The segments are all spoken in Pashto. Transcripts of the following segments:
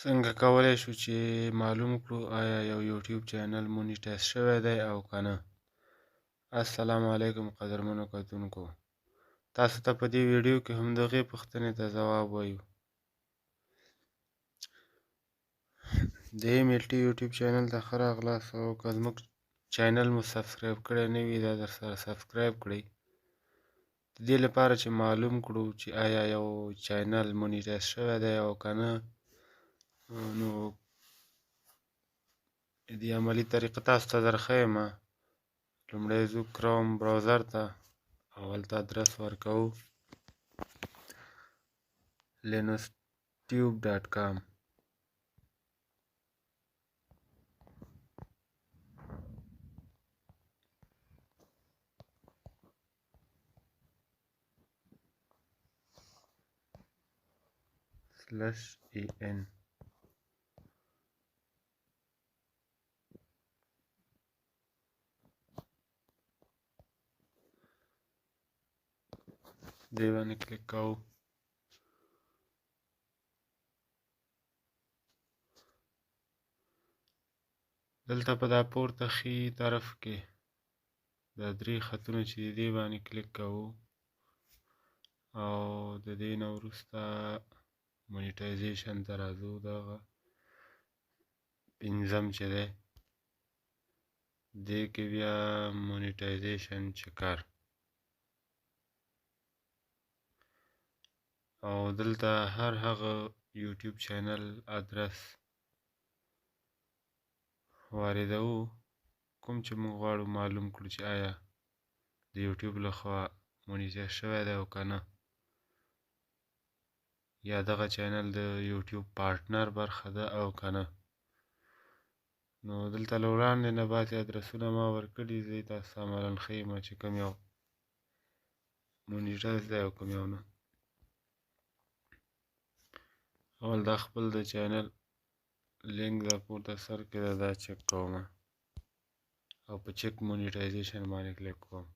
څنګه کولی شو چې معلوم کړو آیا یو یوټیوب چینل مونیټایز شوی دی او که نه. السلام علیکم قدرمنو کتونکو، تاسو ته په دې ویډیو کې هم دغې پوښتنې ته ځواب وایو. د MLT یوټیوب چینل ته ښه راغلاست، او که زموږ چینل مو سبسکرایب کړی نه وي دا درسره سبسکرایب کړئ، د دې لپاره چې معلوم کړو چې آیا یو چینل مونیټایز شوی دی او که نه. نو دې عملي طریقه تاسو ته درښیمه. لومړی ځو کروم براوزر ته او هلته ادرس ورکوو linustube.com. /en دې باندې کلیک کوو. دلته په دا پورته ښي طرف کې دا درې خطونه چې د دې باندې کلیک کوو، او د دې نه وروسته مونیټایزیشن ته راځو. دغه پنځم چې دی دې کې بیا مونیټایزیشن چکر، او دلته هر هغه یوټیوب چینل ادرس واردوو کوم چې موږ غواړو معلوم کړو چې آیا د یوټیوب لخوا مونیټایز شوی دی او که نه، یا دغه چینل د یوټیوب پارټنر برخه ده او که نه. نو دلته له وړاندې نه بعضې ادرسونه ما ورکړي، زه یې تاسو ته عملاً ښیمه چې کوم یو مونیټایز دی او کوم یو نه. اول دا خپل د چینل لینک دا پورته سر کې ده، دا چک کوم او په چک مونیټایزیشن باندې کلیک کوم.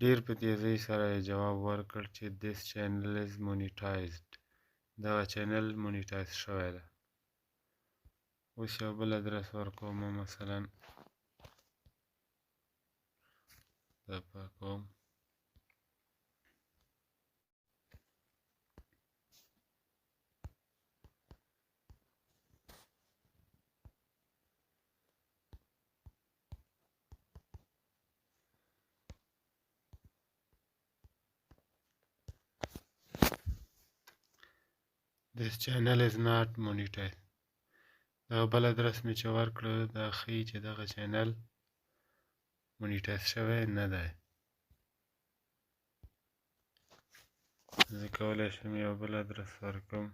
ډیر په تیزۍ سره یې جواب ورکړ چې this channel is monetized. دغه چینل مونیټایز شوی ده. اوس یو بل ادرس ورکوم، مثلا دا پاکوم. This channel is not monetized. دغه بل ادرس مې چې ورکړه دا ښیي چې دغه چینل مونیټایز شوی نه دی. زه کولی شم یو بل ادرس ورکړم.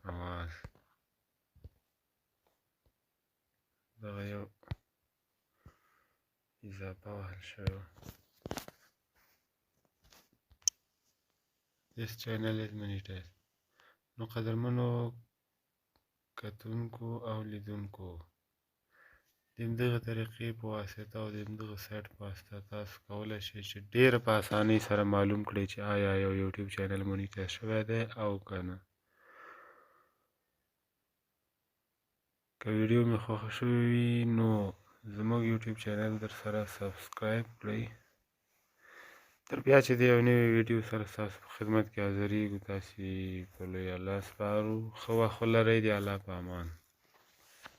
اواز دغه یو اضافه وهل شوی. This channel is monetized. نو قدرمنو کتونکو او لیدونکو، د همدغه طریقې په واسطه او د همدغه سایټ په واسطه تاسو کولی شئ چې ډېره په اسانۍ سره معلوم کړئ چې آیا یو یوټیوب چینل مونیټایز شوی دی او که نه. که ویډیو مې خوښه شوې وي نو زموږ یوټیوب چینل درسره سبسکرایب کړئ. تر بیا چې د یو نوي ویډیو سره ستاسو په خدمت کې حاضرېږو، تاسې په لوی الله سپارو. ښه وخت ولرئ. د الله په امان.